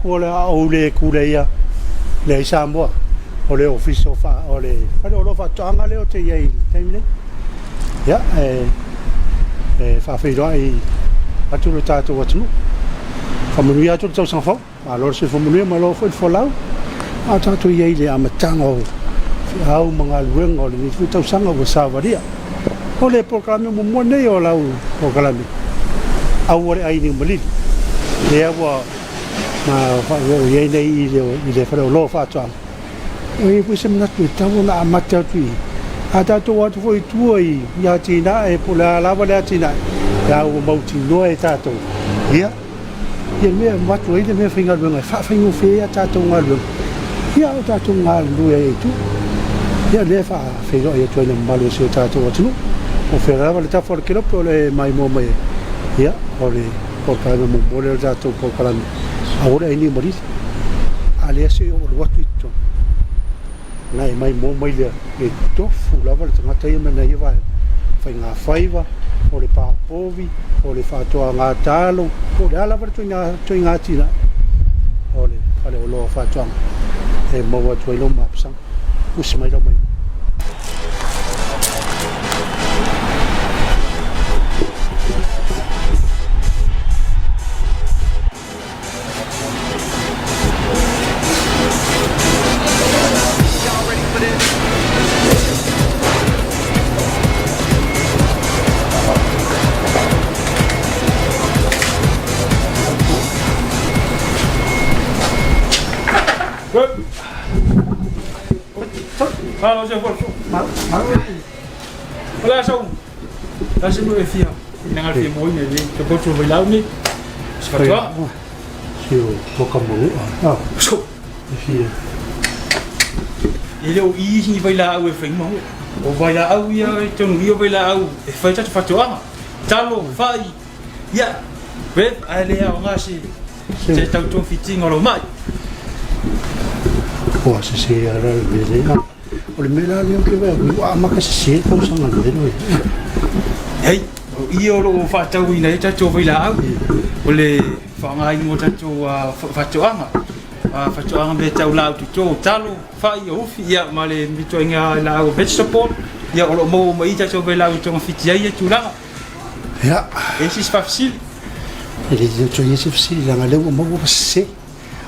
pour le couler les Samoa o le office fa o le fa tanga le o te ye temle ya fa fe do ai atu le tato watu fa manu ya tu san fa alors se fa manu ma lo fo lau a tato ye le amatanga o au mga luengo le ni tu sanga o savaria o le programa mo nei o lau programa au le ai ni mali le wa ma fa ye nei le fa lo fa tanga e poi sembra tu tavola amatta tu ha dato what foi tuoi ya tina e pula la vale tina ya o mauti no e tato ia ia me matu e me finga lunga fa fingo fe ya tato ngalu ia o tato ngalu e tu ia le fa fe lo e tu le malu se tato what no o fe la vale ta for che lo le mai mo mai ia o le porca mo mo le tato po kala ora e ni mori ale se o what tu nai mai mo mai le e tofu lava le tangata ia mena ia vai fai ngā whaiva o le pāpovi o le whātua ngā tālo o le ala wara tui ngā tina o le whare o loa whātuanga e maua tuai lo mapsang usi mai lo mai Halo, saya follow. Hola, so. Kasi mo efia. Nangal fi mo ni, to go to Vilau ni. Sfatwa. Sio toka mo. Ah, so. Efia. Ele o I ni Vilau e feng mo. O Vilau ia to ni Vilau. E fa ta fatwa. Talo fai. Ya. Ve ale a ngasi. Se tau to fitting o mai. Ko se ara le o le mela le ke va a maka se ko sanga le no hei i o lo fa tau ina ta to Vilau o le fa ngai mo ta to fa toanga fa toanga be tau la to talo fa i o fi ya male mi to nga la o vegetable ya o lo mo mai ta to Vilau to fiti ya tu la ya e si fa facile ele diz que isso é facile la le mo se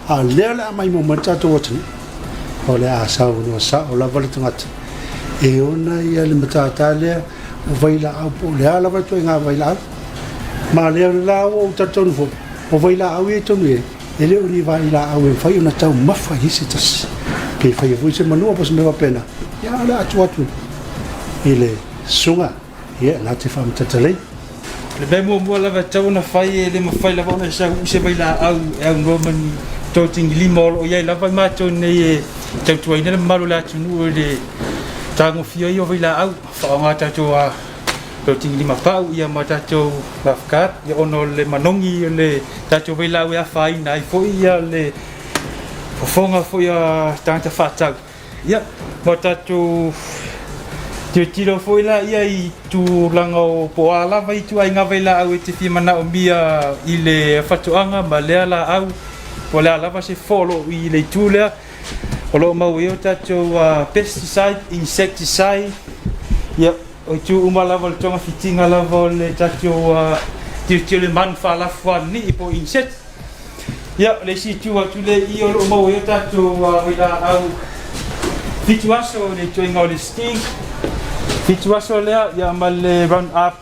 a le la mai mo ta to wat o le asa no sa o la vale tangata e ona ia le matata le o Vilau po le ala va to nga Vilau ma le la o ta ton fo o Vilau e to ni ele o ni Vilau e fai una tau mafa hisitas ke fai vo se manu pas me va pena ya la atu ele sunga ia na te fam tatale le be mo la va tau na fai le mo fai la va sa se Vilau e un roman to ting limol o ia la va ma to ne tau tu ina malu la tunu le tango fia i o Vilau fa nga ta to to ting lima pau ia mata to bafkat ia ono le manongi le ta to Vilau ia fai nai fo ia le fonga fo ia tanta fata ia mata to te tiro fo ia ia i tu lango po ala vai tu ai nga Vilau te fi mana o mia i le fatuanga ma le ala au po le ala va se folo i le tula o lo mau eu tato pesticide, insecticide ia o tu uma lava le tonga fitinga lava le tato tio le man fa la fwa ni po insect ia le si tu atu le i o lo mau eu tato wila au fituaso le toinga o le sting fituaso le ia ma le run up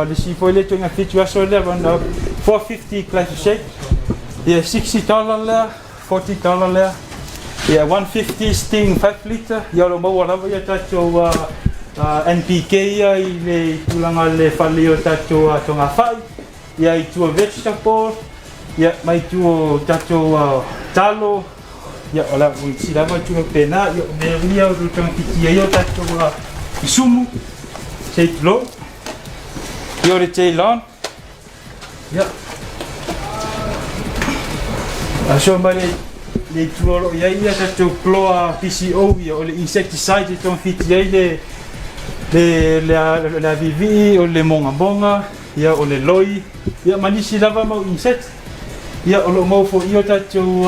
le si foi le toinga fituaso le run up 450 glyphosate ia $60 le $40 le yeah, 150 sting 5 liter. Ya lo mau lava ya tato NPK ya ile tulanga le falio tato tonga fai. Ya itu vegetable. Ya mai tu tato talo. Ya ola si lava tu pena yo meria o tonga piti ya tato isumu. Seitlo. Yo le Ceylon. Ya. Aso male le tuolo ia ia tato ploa PCO ia o le insecticide ton fit ia le vivi o le monga ia o le loi ia manisi lava mau insect ia o lo mo fo io tatou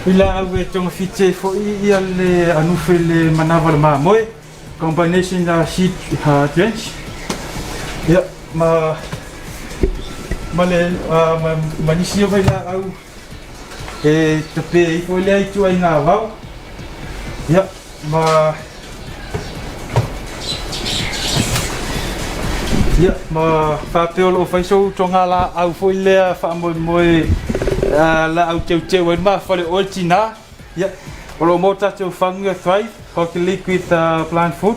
ila awe tonga fite fo ia le anufe le manava le mamoe combination la sheet drench ia ma le manisi o vai la au e tape i fo le ai tu ai ngā wau ia ma ia ma whapeolo o whaisou tonga la au fo lea whaamoe la au teu ma whale o tina ia o lo mo tatou whangia thrive hoki liquid plant food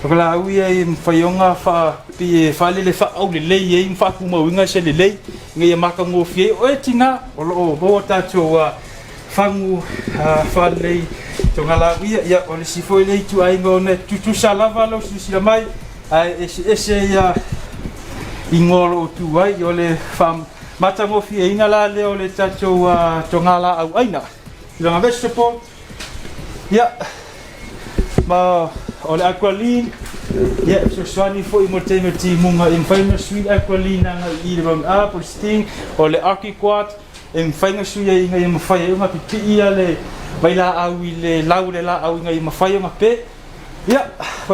o la au ia i mwhaionga pie whalele whaau le lei e mwhakumauinga se le lei ngai maka ngofie o tina o lo mo tatou whangu whalei tonga la ia o le sifo lei tu ai ngone tutu salava lo sila mai ese ia ingolo tu ai o le fam matango fi ina la le o le tatou tongala au aina la vegetable ia ma o le aqualine ia so swani fo i mortemeti munga in famous sweet aqualine nga i le apple sting o le aquiquat en famous sweet i nga i mafai nga pipi ia le baila au i le lau le la au nga i mafai nga pe ia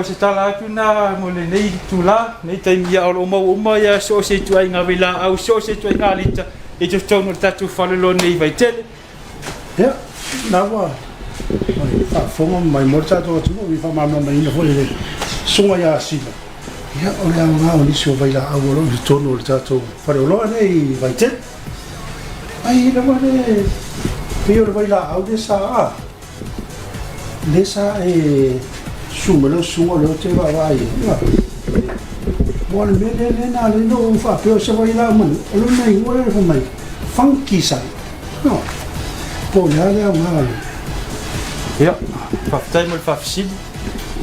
se tala atu na mo le nei tula nei taimi ia o mo uma ia so se tu ai nga baila au so se tu ai nga lita e te tono tatu falelo nei vai tele ia na wa fa fomo mai morta to tu vi fa mama mai no le sunga ya sila ia o le nga o ni so baila au lo te tono tatu falelo nei vai tele ai na wa le pio baila au de sa lesa e sumelo sunga lo te va vai bon le na le no fa pe se vai la man lo nei ngore fa mai funky sai no po la la mal ia fa time fa fsid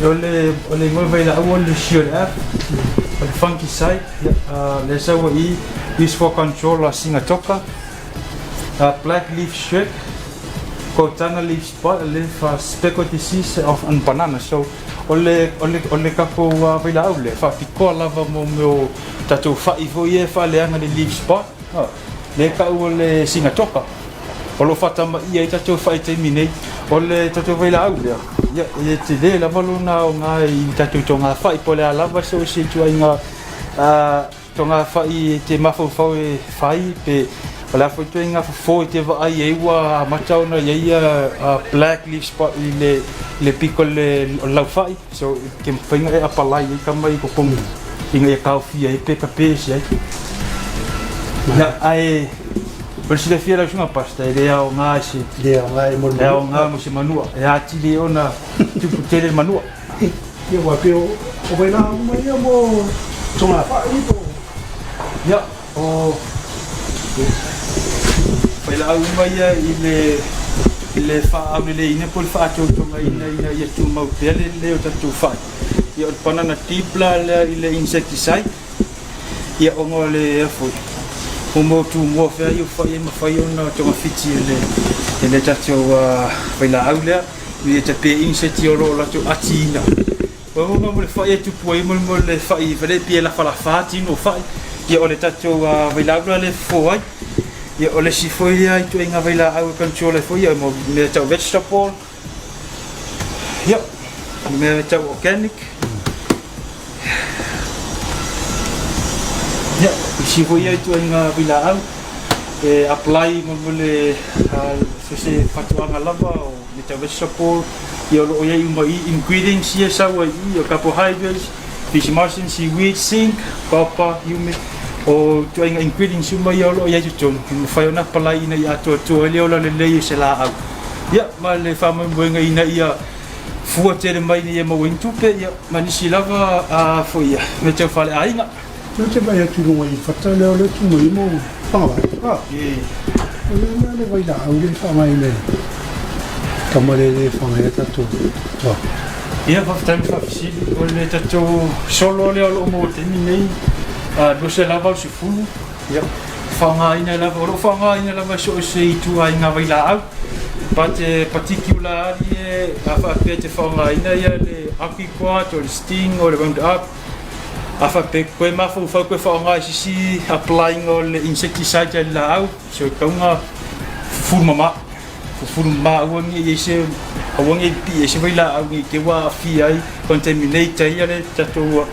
yo le ngol vai la o le shiola o le funky sai le sa wa I is for control la singa toka black leaf shred Kotana leaf spot le fa speckle disease of an banana so ole kapo vela aule fa piko lava mo meu tatu fa I voye fa le anga le leaf spot le ka ole singa toka olo fata ma ia tatu fa terminate ole tatu vela aule ya te le la valuna o nga I tatu tonga fa pole lava so se tu nga tonga fa I te mafo fa fai pe Ola foi tu inga fo te va ai e wa matau na ia black leaf spot le pico le lau fai so ke finga e apalai e ka mai ko pong inga e ka fia e pe pe si ai na ai per si le fiera una pasta e o nga si le nga e mo le nga mo si manua e ati le ona tu putele manua ia wa pe o vai na mo toma fai to ia o Pela au mai ile fa au le ina pol fa to mai ina ia tu mau pele le o tatu fa ia o panana tipla ile insecticide ia o ngole fo o mo tu mo fa ia fa ia ma fa ia no to fiti le tatu pela au le ia te pe insecti o la tu atina o mo le fa ia tu po mo le fa ia vele pe la fa la fa ti no fa ia o le tatu pela au le fo ai ia ole si foi ai tu inga vai la au control e foi mo me tau vegetable ia me tau organic ia si foi ai tu inga vai la au e apply mo le se fatuanga lava o me tau vegetable ia o ia mai ingredients ia sa wa ia carbohydrates fish mushroom seaweed zinc copper humic o tu inga ingredients suma ia lo ia tu fai ona pala ina ia to le ola le se la au ia ma le fama moenga ina ia fua te mai ia mo win tupe ia manisi lava a foi ia me te fale ainga no te vai tu no i fata le ole tu mo pa e le vai la au le fama ile kamale le fama eta tu ia va tan fa fisi o le tatu solo le o mo te ni do se lava se fulu ia fanga ina lava so se tu ai nga vai la au pate particularly fa pe te fanga ina ia le aquiquat o le sting o le round up afa pe koe mafu fa koe fa nga si applying all insecticide la au so tonga furmama wangi ese wangi pi ese vai la au ke wa fi ai contaminate ai ale tatu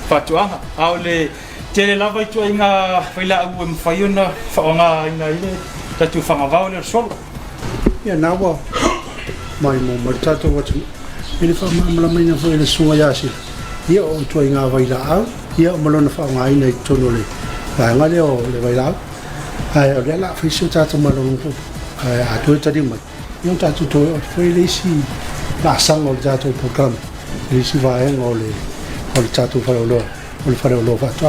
fatuanga au le tele lava tu inga vai la au mfaiona fa nga ina ile tatu fa nga va le sol ya nawa mai mo martato watu ele fa mamla mai na foi le sunga yasi ia o tu inga vai la au ia malona fa nga ina tonole ba nga le vai la ai o la fa su tatu malona a tu tadi mai yung tatu to foi le si la sang o tatu program le si va en o le tatu fa lo fa tu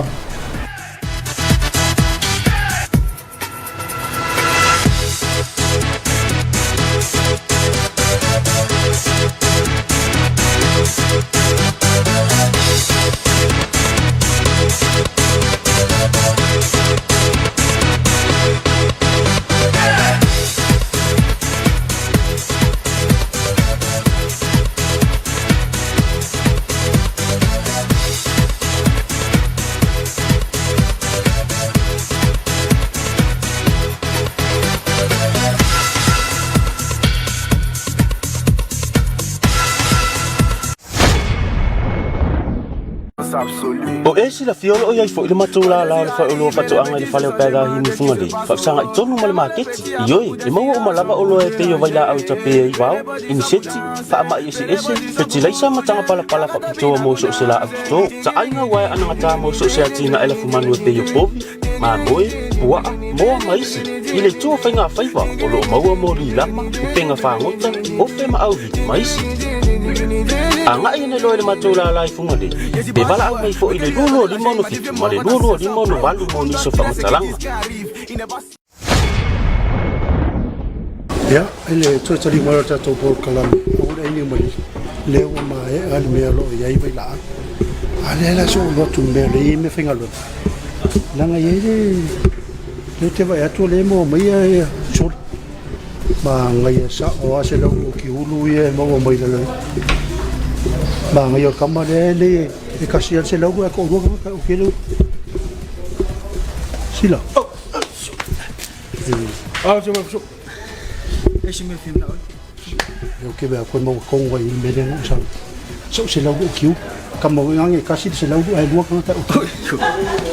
o esi la fiolo o ia fo le matura la fa o lo patu anga le fale o pega hi ni funga le fa sanga i tonu male market ioi le mau o malava o lo e te o vai la au tape i wao in seti fa ma esi fertilizer matanga pala pala fa pito mo so se la apto sa ainga wa ana ta mo so se atina ele fu manu te yo popi ma moi bua mo maisi ile tu fa nga fa o lo mau mo ri lama o penga fa ngota o fe ma au maisi anga ina lo le matura la funga de be bala au mai fo ile lulo di mono fit ma le lulo di mono walu mo ni so fa matalanga ya ele to tali mo ta to por kalam o le ni mo le o ma e al me lo ya i vai la ale la so lo tu me le me finga lo la nga ye le te vai atu le mo mai ya so ba nga ye sa o ase lo ki ulu ye mo mai le ba nga yo kamare le e kasi al se lo ko ro ka o ke lo sila so esse meu filme não eu que vai com o com o ele mesmo não sabe só se logo kiu como yang kasi se logo ai luar kan tak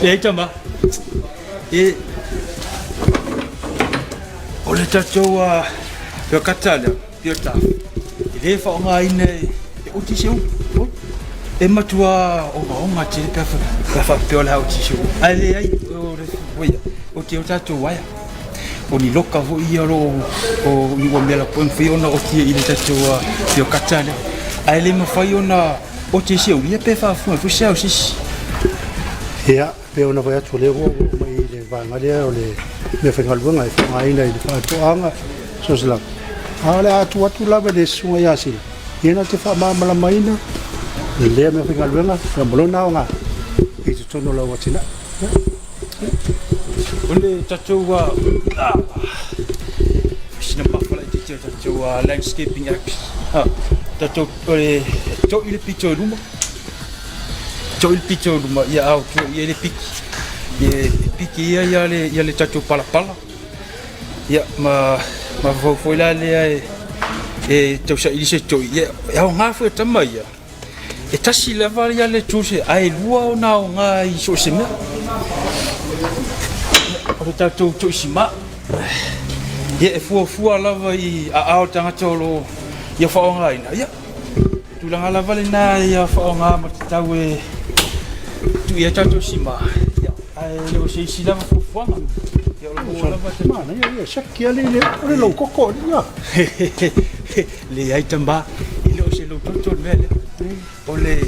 e tama e olha tatua eu catalha eu tá ele fa nga ine o tiseu e matua o nga tele ka fa piola o tiseu ale ai o teu tatua o ni loka vo ia ro o ni wa mela pon fiona o tie ile tatua yo katale ai le mafai ona o te se o ia pe fa fu se o sis ya pe ona vai atu le o mai le va ngale o le me fa ngal bunga fa ai le fa to anga so sla ala atu la be su ya si ina te fa ma mala maina le me fa ngal bunga fa bolona nga i te tono la watina ole tatua sina pafala te tatua landscaping apps tatua ole to ile picture luma ya au ye le piki ya le tatua pala pala ya ma foi la le e to sa ile se to ya nga foi tama ya e tasi leva ya le tuse ai lua na nga i so se me o tatou to sima ye e fu lava i a au tanga tolo ia fa nga ina ia tu langa lava le na ia fa nga ma tau e tu ia tatou sima ia ai le o se si lava fu ia o lava te mana ia shaki ale le lo koko ia le ai tamba ile o se lo toto mele o le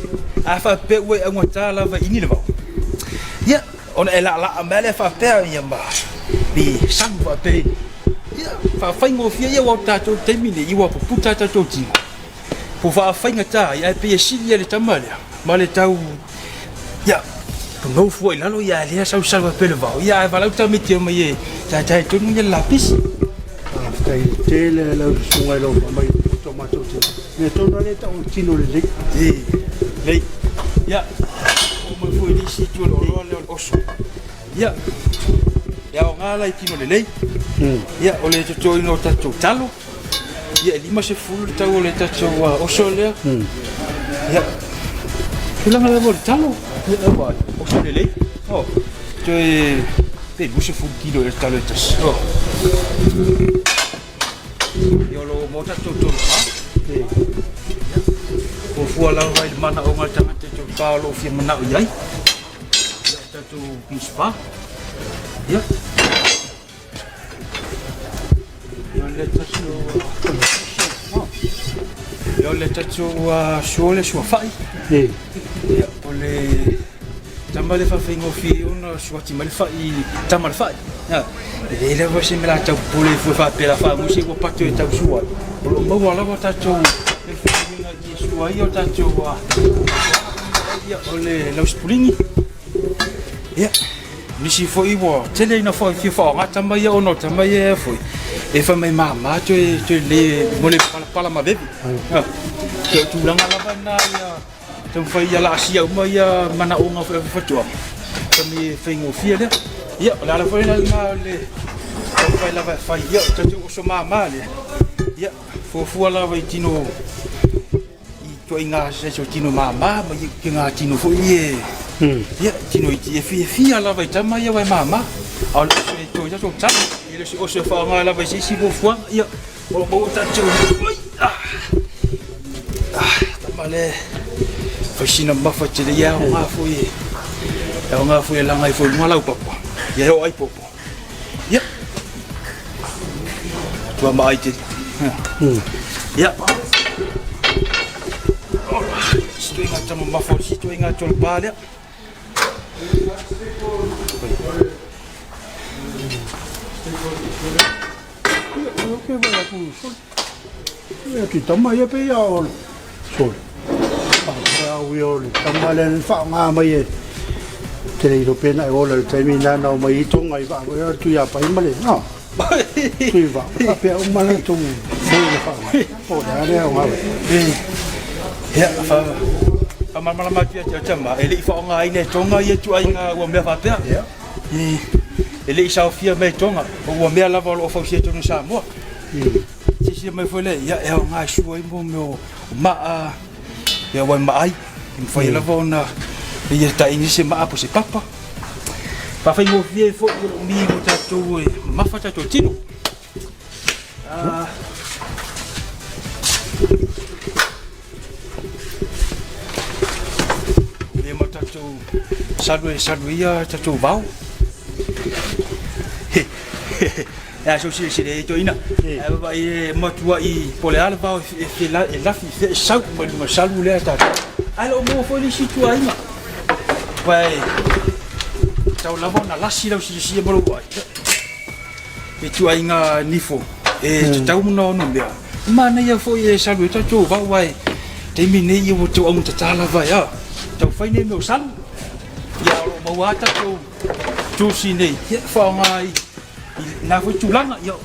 a fa pe we a ngota lava ini lava ia on la mele fa pe ia ma bi sang fa pe ia fa faingo fia ia wa tatou temile i wa puta tatou ti po fa fainga ta ia pe silia le tamalia ma le tau ia no foi la lo ia le sa salva pe le va ia va la ta metti ma ye ta tu ni la pis tai tele la sunga lo mai tomato ti ne tono le ta un tino le le ia mo foi di si tu lo le oso ya ya ngala I tino le ya ole to to ino ta to talo ya lima se fulu tau ole ta to oso le ya kula ngala mo talo ya ba oso le oh to pe bu se fulu kilo le talo ta so yo lo mo ta to pa o fuala vai mana o ngata te to palo fi mana o yai ta to pispa ya yo le ta to shole sua fai ya ole tamale fa fingo fi una suati mal fai tamal fai ya ele va se mela ta pole fu fa pela fa musi ko patio ta sua o mo wala ta to io tanto io ole lo spulini ya mi si foi bo tele ina foi fi fo ngata ma io no tama ye foi e fa mai mama to le mole pala ma bebi ke tu langa la bana ya tu fai ya la sia ma ya mana o nga fa to kami fengo fi le ya la foi na le fai la fai ya tu so mama le ya fo la vai tino to inga se so tino mama ma ki nga tino fo ye ya tino I fi ala vai tama ya vai mama al to ya to tama ile si o se fa nga la vai si bo fo ya o bo ta cho tamale fa sina ma fa tele ya nga fo ye ya nga fo la ngai fo ngala papa ya o ai popo ya to ma ai te ya Sto inga tamo maforsi to inga tol pale. Okay, vai com sol. E aqui tama ia pe ia ol. Sol. Ah, o ol. Tama len fa nga mai. Tele ro pena ol le termina na mai tonga I va ko tu ia pa imale. No. Tu va. Pe o mala tu. Foi fa. Po da re o nga. Ya fa mama mati ya chama ele fa nga ine tonga ye tu ai nga wa me fa pe ya ele sa ofia me tonga o me la vol of ofia tu sa mo si me foi ya e nga shu I mo ma ya wa ma ai me foi la vona ye ta ini se ma po se papa pa fa mo vie fo mi mo ta tu ma fa ta tu tino Salve ia tatu vau. Ya so si le to ina. Ba mo tua I pole ala vau e la fi sau mo salu le ta. Alo mo fo li si tua ina. Vai. Tau la bona la si mo lo vai. E tua inga nifo. E tau no no bia. Mana ia fo e salu tatu vau vai. Te mine I wo tu on tala vai ya. Tau fai ne mo salu. Ya lo mau ata tu sini ya fa ngai na fu tu langa yo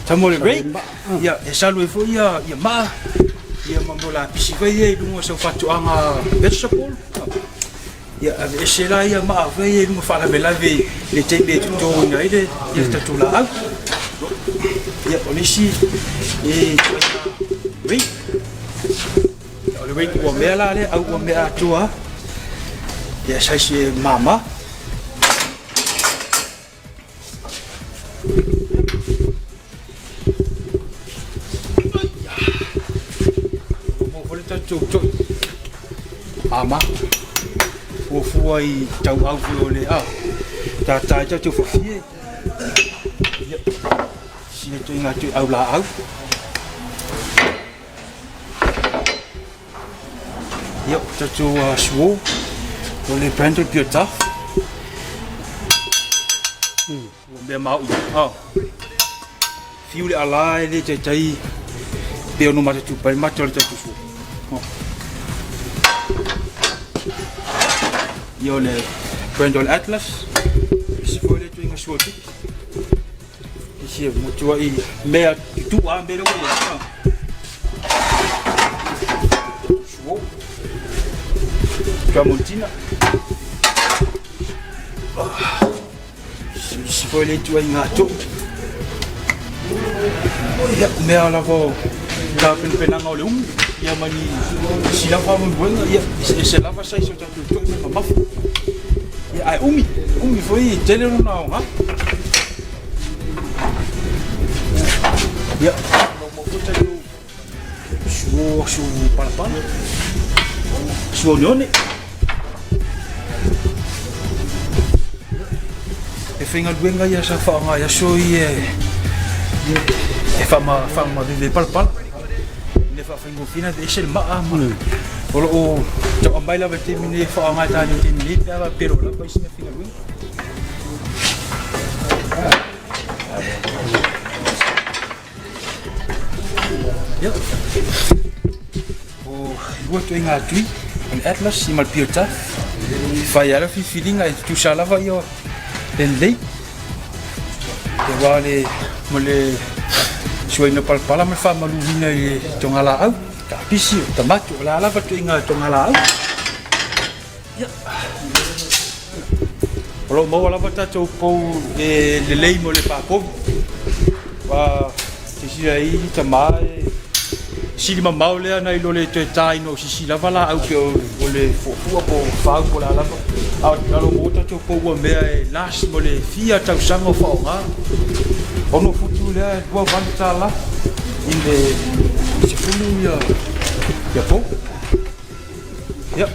tamole break ya salu fu ya ma la pisi vai e lu so fatu anga vegetable ya ave la ya ma vai lu fa la bela ve le tembe tu ngai de ya tu la ya olisi e wait ole wait o mela le au o mela tua ya sai si mama mo volta tu mama o foi tau au foi ta tu fofie si tu inga tu au la au yo tu suo Oleh branded pure tough. Be mau. Fiu le ala le tai. Be no mata tu pai mata tu su. Yo le branded Atlas. Si foi le tu inga suoti. Si mo tu ai me tu a be lo Tramontina. Si foi le tu ai ngato. Ya me ala vo ka penang ole ya mani sila fa mo buenga ya se lava sai so tatu tu ma maf. Ya ai umi foi tele no na ha. Ya mo puta yo su para su unione. E finga duenga ya sa fa nga ya so ye e fa ma vive pal ne fa fingo fina de sel ma ama o to ambaila vete mine fa nga ta ni ni ta pero la pa sine finga duenga ya o vuoto inga tui an atlas si mal piota fa ya la fi feeling ai tu sala va yo Tendei, wale mole suai no palpala me fa maluvina e tongala au, ta pisi o tamato la lava tu inga tongala au. Ya. Olo mo lava ta to po e le lei mole pa po. Wa tisi ai tamai si ma maule na ilo le te tai no si lava la au ke o le fo po fa po la lava. A lo mota to po wa me e las mo le fia tau sango fa nga ono futu le wa vantala in le se fulu ya po ya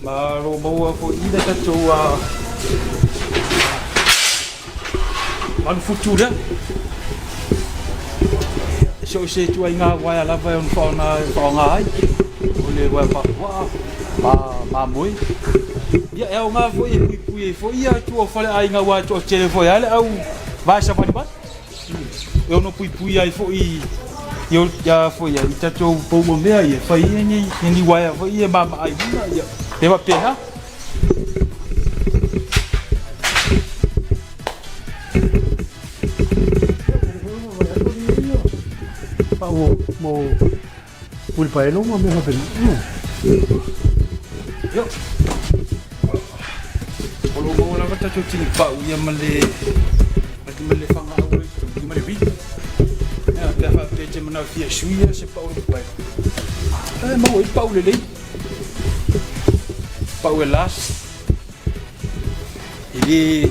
ma lo mo ko ida ta to wa an futu le so se tu nga wa la va on fa nga ai o le wa pa wa ma moi ya é uma foi ia tu fale ai nga wa tu tele foi ale au vai sa pali ba eu não pui ai foi eu já foi aí tá tu po mo me aí foi ni wa foi ia ba ai ya te va pena pa mo pulpa elo mo me va pena yo kalau mau lah kita cuci pak yang male fanga awal itu male bi ya dah kerja mana via suya sepak orang baik mau itu pau lele pau las ini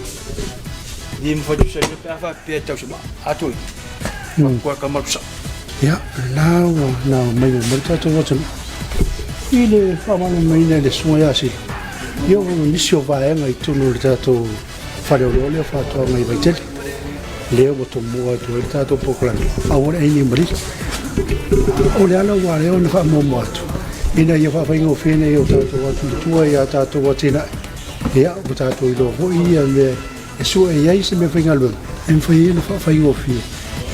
mfaju saya dah pia tahu semua atui kuat kamar besar ya na mai mereka tu macam ile fama mai na le soya sih yo nisio vai ngai tunu tato fare ole fa to ngai baitel leo boto mo to tato poklan awore ai ni mari ole ala wale on fa mo moto ina yo fa ingo fene yo tato wa tu ya tato wa tina ya tato ilo ho ia me eso e ai se me finga lo en fa ina fa ingo fi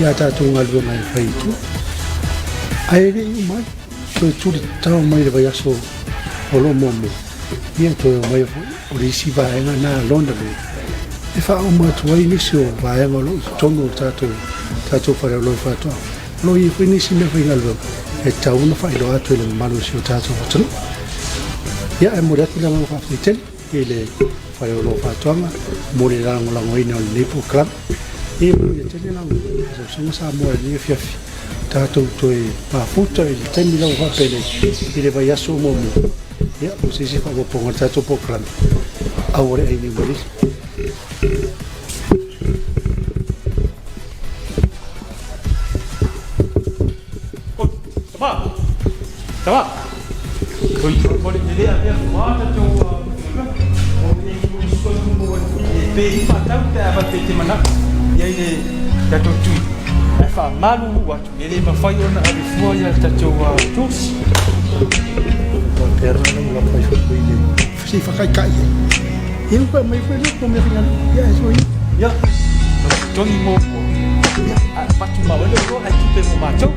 ya tato ngal lo mai fa itu ai ni mai so tu tao mai de vai so olo mo ia to mai o risi vai na londa le e fa o mo to ni so vai ngolo tono tato fare lo fa to lo i fini si me finga lo e tau na fa lo ato le malu si tato to ia e mo re tu la mo fa fitel ele fare lo fa to ma mo le la ngola ngoina le po club e mo le tele la so sa mo le fiafi tato to e pa futa e temi la fa pele ele vai aso mo ya posisi fa po ngata to program awore ai ni mari tama oi pode ele até fora to o ni so mo pe fa ta va te mana ya ile tato tu fa malu wa ele ma fa yo na ali foia tato wa tus perna não lá faz foi ele se fa kai eu pa mai foi no me final ya eso ya toni mo ya pa tu ma lo ai tu pe mo macho